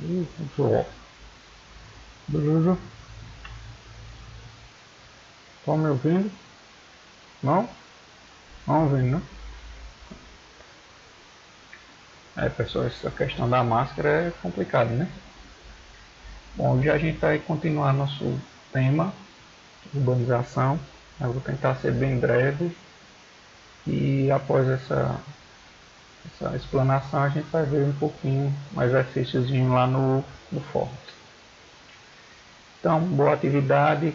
Pessoal, beleza? Estão me ouvindo? Não? Não ouvindo, né? Pessoal, essa questão da máscara é complicada, né? Bom, hoje a gente vai continuar nosso tema, urbanização. Eu vou tentar ser bem breve e após essa explanação a gente vai ver um pouquinho mais exercícios lá no fórum. Então, boa atividade,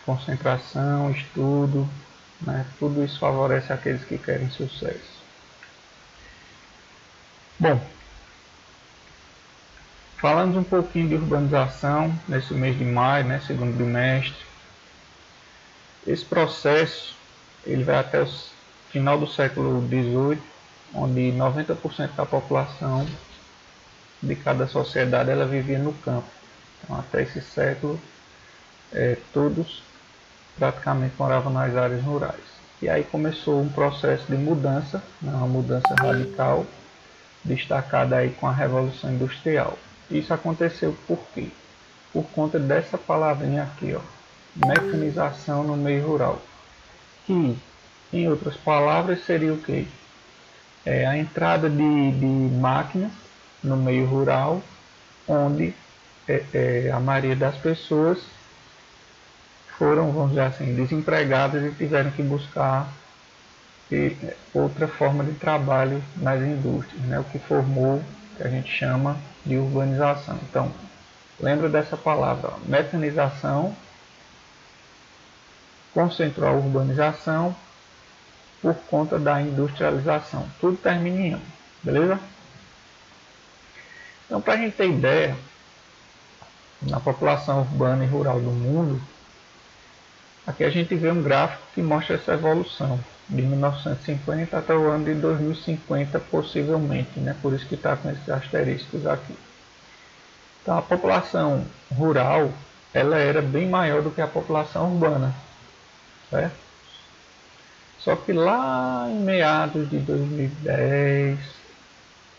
concentração, estudo, né? Tudo isso favorece aqueles que querem sucesso. Bom, falamos um pouquinho de urbanização nesse mês de maio, né, segundo bimestre. Esse processo ele vai até o final do século XVIII, onde 90% da população de cada sociedade ela vivia no campo. Então, até esse século, todos praticamente moravam nas áreas rurais. E aí começou um processo de mudança, né, uma mudança radical, destacada aí com a Revolução Industrial. Isso aconteceu por quê? Por conta dessa palavrinha aqui, ó, mecanização no meio rural, que, em outras palavras, seria o quê? A entrada de máquinas no meio rural, onde a maioria das pessoas foram, vamos dizer assim, desempregadas e tiveram que buscar outra forma de trabalho nas indústrias, né? O que formou, que a gente chama de urbanização. Então, lembra dessa palavra, ó, mecanização concentrou a urbanização por conta da industrialização. Tudo termina em ano, beleza? Então, para a gente ter ideia, na população urbana e rural do mundo, aqui a gente vê um gráfico que mostra essa evolução de 1950 até o ano de 2050, possivelmente, né? Por isso que está com esses asteriscos aqui. Então, a população rural ela era bem maior do que a população urbana, certo? Só que lá em meados de 2010,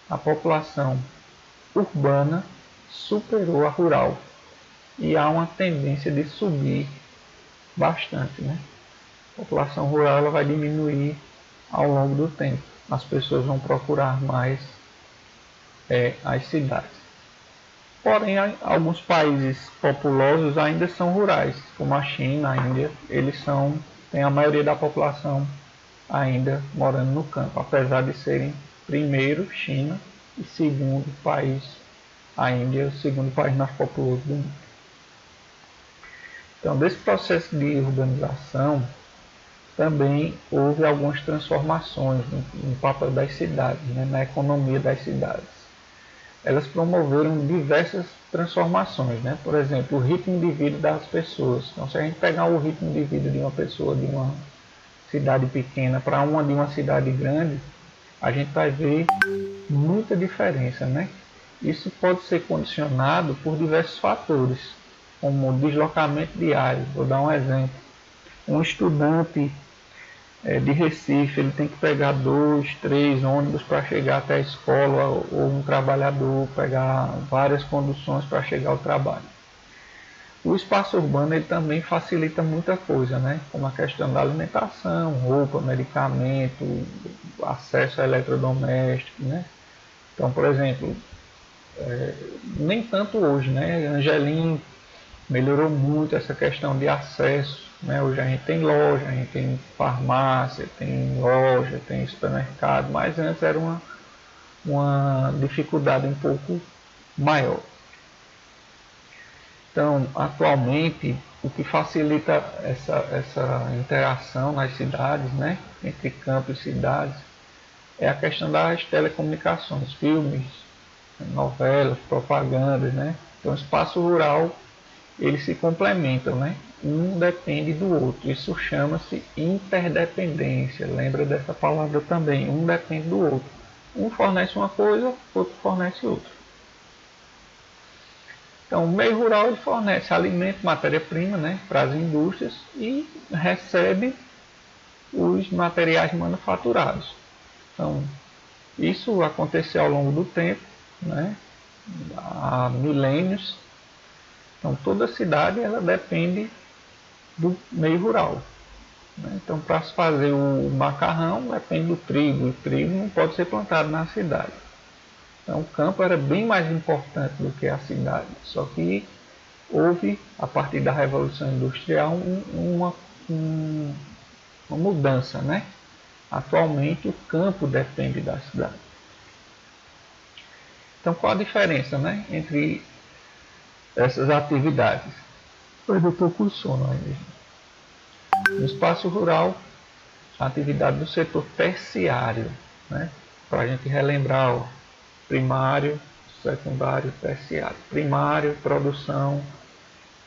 a população urbana superou a rural e há uma tendência de subir bastante, né? A população rural ela vai diminuir ao longo do tempo. As pessoas vão procurar mais as cidades. Porém, alguns países populosos ainda são rurais, como a China, a Índia, têm a maioria da população ainda morando no campo, apesar de serem primeiro China e segundo país, a Índia, o segundo país mais populoso do mundo. Então, desse processo de urbanização, também houve algumas transformações no papel das cidades, né, na economia das cidades. Elas promoveram diversas transformações, né? Por exemplo, o ritmo de vida das pessoas. Então, se a gente pegar o ritmo de vida de uma pessoa de uma cidade pequena para uma de uma cidade grande, a gente vai ver muita diferença, né? Isso pode ser condicionado por diversos fatores, como o deslocamento diário. Vou dar um exemplo. Um estudante de Recife, ele tem que pegar 2, 3 ônibus para chegar até a escola, ou um trabalhador pegar várias conduções para chegar ao trabalho. O espaço urbano ele também facilita muita coisa, né? Como a questão da alimentação, roupa, medicamento, acesso a eletrodomésticos, né? Então, por exemplo, nem tanto hoje, né? Angelim melhorou muito essa questão de acesso, né? Hoje a gente tem loja, a gente tem farmácia, tem loja, tem supermercado, mas antes era uma dificuldade um pouco maior. Então, atualmente, o que facilita essa interação nas cidades, né? Entre campo e cidades, é a questão das telecomunicações, filmes, novelas, propagandas, né? Então, o espaço rural eles se complementam, né? Um depende do outro. Isso chama-se interdependência. Lembra dessa palavra também. Um depende do outro. Um fornece uma coisa, outro fornece outra. Então, o meio rural ele fornece alimento, matéria-prima, né, para as indústrias e recebe os materiais manufaturados. Então, isso aconteceu ao longo do tempo, né? há milênios. Então toda cidade ela depende do meio rural, né? Então para se fazer o macarrão depende do trigo, e o trigo não pode ser plantado na cidade. Então o campo era bem mais importante do que a cidade, só que houve, a partir da Revolução Industrial, uma mudança, né? Atualmente o campo depende da cidade. Então qual a diferença, né, entre essas atividades? Eu estou com sono aí. No espaço rural, a atividade do setor terciário, né? Para a gente relembrar, ó, primário, secundário, terciário. Primário, produção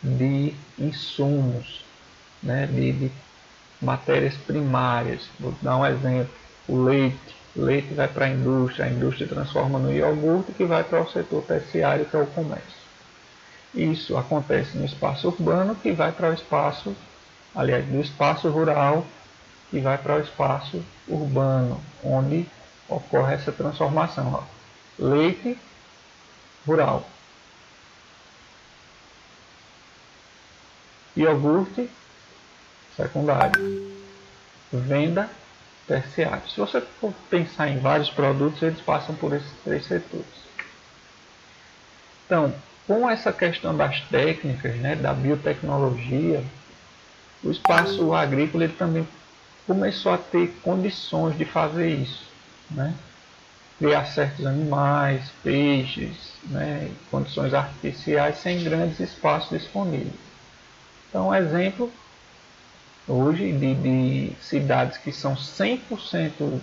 de insumos, né? de matérias primárias. Vou dar um exemplo: o leite. O leite vai para a indústria transforma no iogurte, que vai para o setor terciário, que é o comércio. Isso acontece no espaço urbano, que vai para o espaço, aliás, do espaço rural, que vai para o espaço urbano, onde ocorre essa transformação. Ó. Leite, rural. Iogurte, secundário. Venda, terciário. Se você for pensar em vários produtos, eles passam por esses três setores. Então, com essa questão das técnicas, né, da biotecnologia, o espaço agrícola ele também começou a ter condições de fazer isso, né? Criar certos animais, peixes, né, condições artificiais sem grandes espaços disponíveis. Então, um exemplo hoje de cidades que são 100%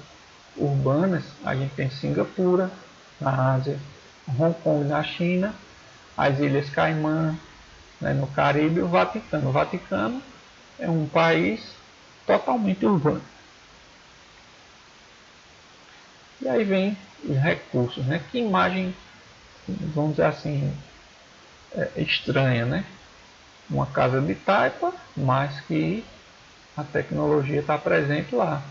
urbanas, a gente tem Singapura, na Ásia, Hong Kong, na China, as Ilhas Caimã, né, no Caribe, e o Vaticano. O Vaticano é um país totalmente urbano. E aí vem os recursos, né? Que imagem, vamos dizer assim, estranha, né? Uma casa de taipa, mas que a tecnologia está presente lá,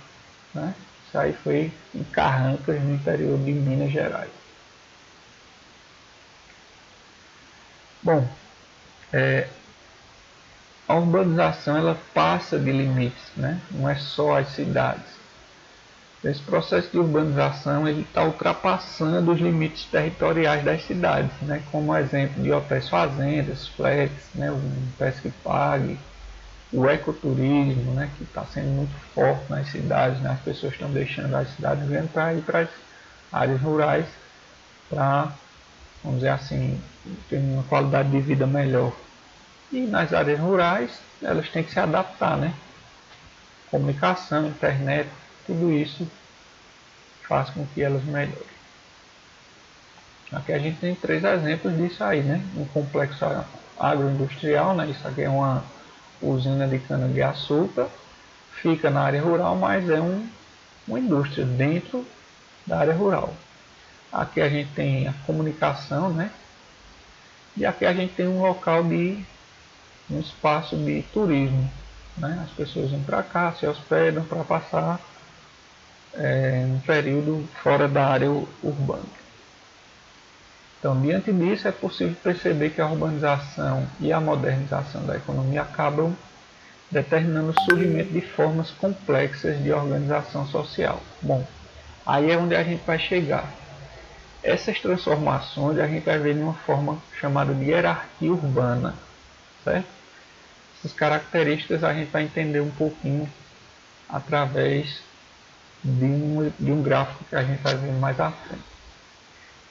né? Isso aí foi em Carrancas, no interior de Minas Gerais. Bom, a urbanização ela passa de limites, né? Não é só as cidades. Esse processo de urbanização ele está ultrapassando os limites territoriais das cidades, né? Como exemplo de hotéis fazendas, flats, né? O Pesca e Pague, o ecoturismo, né? Que está sendo muito forte nas cidades, né? As pessoas estão deixando as cidades grandes para ir para as áreas rurais para, vamos dizer assim, ter uma qualidade de vida melhor. E nas áreas rurais elas têm que se adaptar, né? Comunicação, internet, tudo isso faz com que elas melhorem. Aqui a gente tem três exemplos disso aí, né? Um complexo agroindustrial, né? Isso aqui é uma usina de cana-de-açúcar, fica na área rural, mas é uma indústria dentro da área rural. Aqui a gente tem a comunicação, né? E aqui a gente tem um local um espaço de turismo, né? As pessoas vêm para cá, se hospedam para passar um período fora da área urbana. Então, diante disso, é possível perceber que a urbanização e a modernização da economia acabam determinando o surgimento de formas complexas de organização social. Bom, aí é onde a gente vai chegar. Essas transformações a gente vai ver de uma forma chamada de hierarquia urbana, certo? Essas características a gente vai entender um pouquinho através de um gráfico que a gente vai ver mais à frente.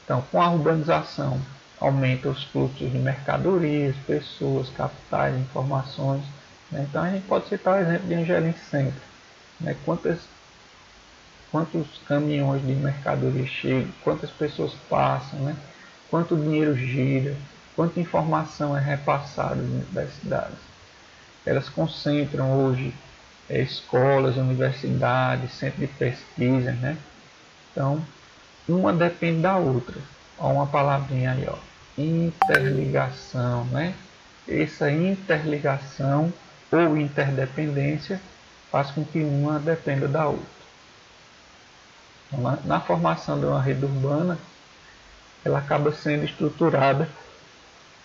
Então, com a urbanização, aumenta os fluxos de mercadorias, pessoas, capitais, informações. Né? Então, a gente pode citar o exemplo de Angelim Centro. Né? Quantos caminhões de mercadoria chegam, quantas pessoas passam, né? Quanto dinheiro gira, quanta informação é repassada dentro das cidades. Elas concentram hoje escolas, universidades, centros de pesquisa, né? Então, uma depende da outra. Olha uma palavrinha aí, ó. Interligação, né? Essa interligação ou interdependência faz com que uma dependa da outra. Então, na formação de uma rede urbana, ela acaba sendo estruturada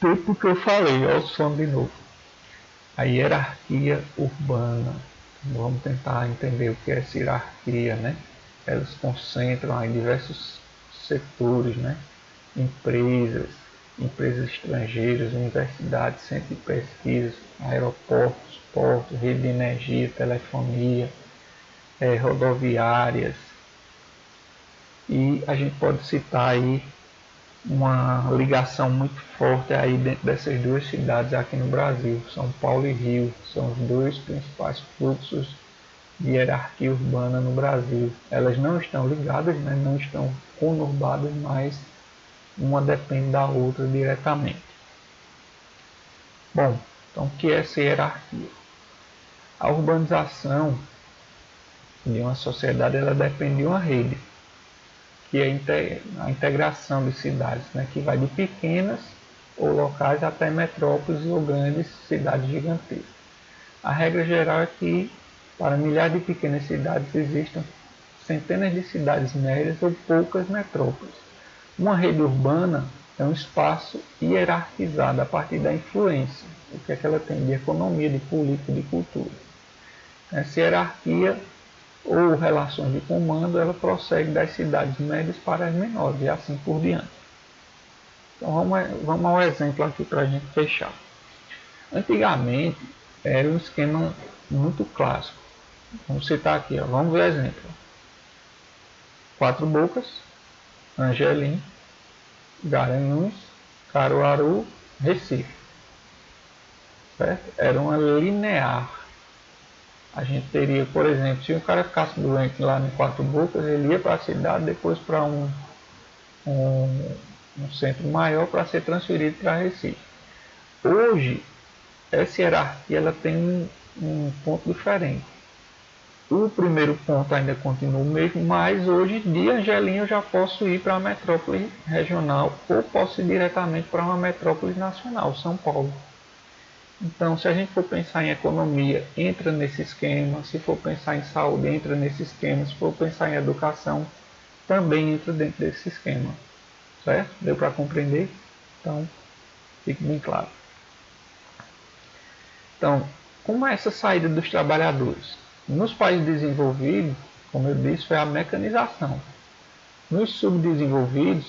tudo que eu falei, ao som de novo. A hierarquia urbana. Vamos tentar entender o que é essa hierarquia, né? Elas concentram em diversos setores, né? Empresas estrangeiras, universidades, centros de pesquisa, aeroportos, portos, rede de energia, telefonia, rodoviárias. E a gente pode citar aí uma ligação muito forte aí dentro dessas duas cidades aqui no Brasil, São Paulo e Rio, são os dois principais fluxos de hierarquia urbana no Brasil. Elas não estão ligadas, né, não estão conurbadas, mas uma depende da outra diretamente. Bom, então o que é essa hierarquia? A urbanização de uma sociedade ela depende de uma rede, que é a integração de cidades, né, que vai de pequenas ou locais até metrópoles ou grandes cidades gigantescas. A regra geral é que para milhares de pequenas cidades existam centenas de cidades médias ou poucas metrópoles. Uma rede urbana é um espaço hierarquizado a partir da influência, o que é que ela tem de economia, de política, de cultura. Essa hierarquia ou relações de comando, ela prossegue das cidades médias para as menores e assim por diante. Então vamos ao exemplo aqui para a gente fechar. Antigamente era um esquema muito clássico. Vamos citar aqui, vamos ver o exemplo. Quatro Bocas, Angelim, Garanhuns, Caruaru, Recife. Certo? Era uma linear. A gente teria, por exemplo, se um cara ficasse doente lá em Quatro Bocas, ele ia para a cidade, depois para um centro maior para ser transferido para Recife. Hoje, essa hierarquia ela tem um ponto diferente. O primeiro ponto ainda continua o mesmo, mas hoje de Angelim eu já posso ir para a metrópole regional ou posso ir diretamente para uma metrópole nacional, São Paulo. Então, se a gente for pensar em economia, entra nesse esquema. Se for pensar em saúde, entra nesse esquema. Se for pensar em educação, também entra dentro desse esquema. Certo? Deu para compreender? Então, fique bem claro. Então, como é essa saída dos trabalhadores? Nos países desenvolvidos, como eu disse, foi a mecanização. Nos subdesenvolvidos,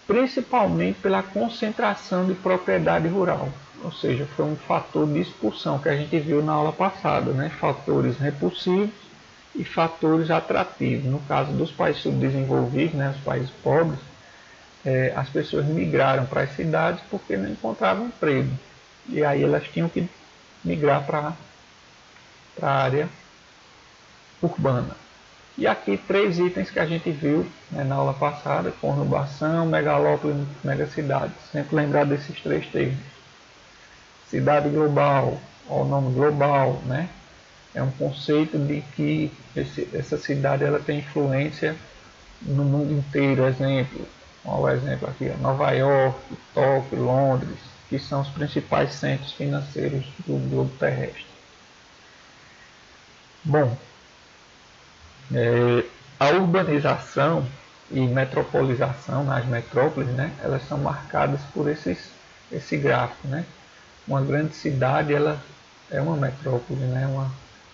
principalmente pela concentração de propriedade rural. Ou seja, foi um fator de expulsão que a gente viu na aula passada, né? Fatores repulsivos e fatores atrativos. No caso dos países subdesenvolvidos, né, os países pobres, as pessoas migraram para as cidades porque não encontravam emprego. E aí elas tinham que migrar para a área urbana. E aqui três itens que a gente viu, né, na aula passada: conurbação, megalópole, megacidade. Sempre lembrar desses três termos. Cidade global, o nome global, né? É um conceito de que essa cidade ela tem influência no mundo inteiro. Exemplo, olha o exemplo aqui, Nova York, Tóquio, Londres, que são os principais centros financeiros do globo terrestre. Bom, a urbanização e metropolização nas metrópoles, né, elas são marcadas por esse gráfico, né? Uma grande cidade ela é uma metrópole, né?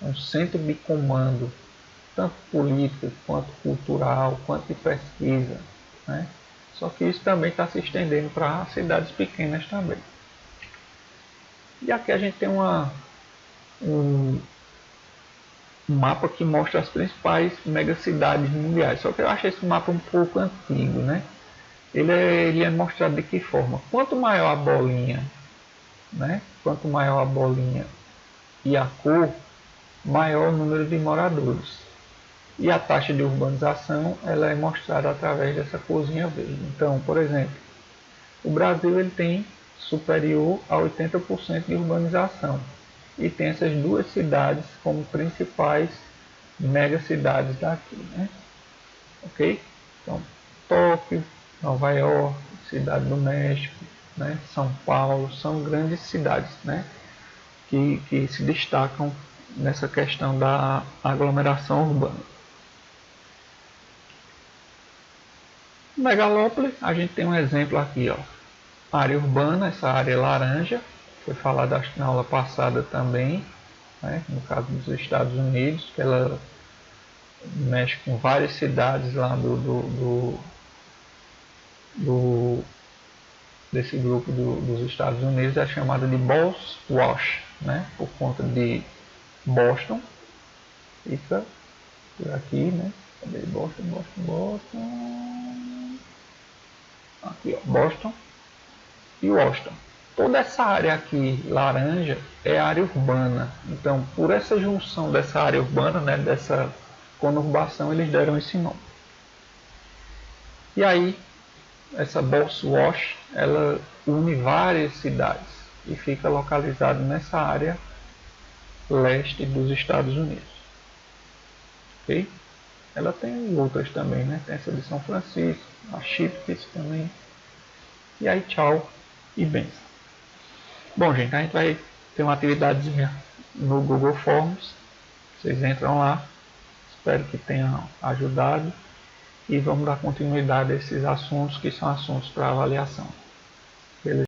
Um centro de comando, tanto político, quanto cultural, quanto de pesquisa, né? Só que isso também está se estendendo para cidades pequenas também. E aqui a gente tem um mapa que mostra as principais megacidades mundiais. Só que eu acho esse mapa um pouco antigo, né? Ele é mostrado de que forma? Quanto maior a bolinha, né? Quanto maior a bolinha e a cor, maior o número de moradores. E a taxa de urbanização ela é mostrada através dessa corzinha verde. Então, por exemplo, o Brasil ele tem superior a 80% de urbanização. E tem essas duas cidades como principais megacidades daqui, né? Ok? Então, Tóquio, Nova York, Cidade do México, né? São Paulo, são grandes cidades, né? Que se destacam nessa questão da aglomeração urbana. Megalópole, a gente tem um exemplo aqui, ó. Área urbana, essa área laranja, foi falado acho que na aula passada também, né? No caso dos Estados Unidos, que ela mexe com várias cidades lá desse grupo dos Estados Unidos, é chamada de Balls Wash, né? Por conta de Boston, fica por aqui, né? Cadê Boston? Aqui, ó, Boston e Washington. Toda essa área aqui laranja é área urbana. Então, por essa junção dessa área urbana, né, dessa conurbação, eles deram esse nome. E aí, essa Balls Wash, ela une várias cidades e fica localizada nessa área leste dos Estados Unidos. Ok? Ela tem outras também, né? Tem essa de São Francisco, a Chips também. E aí, tchau e benção. Bom, gente, a gente vai ter uma atividadezinha no Google Forms. Vocês entram lá. Espero que tenham ajudado. E vamos dar continuidade a esses assuntos que são assuntos para avaliação.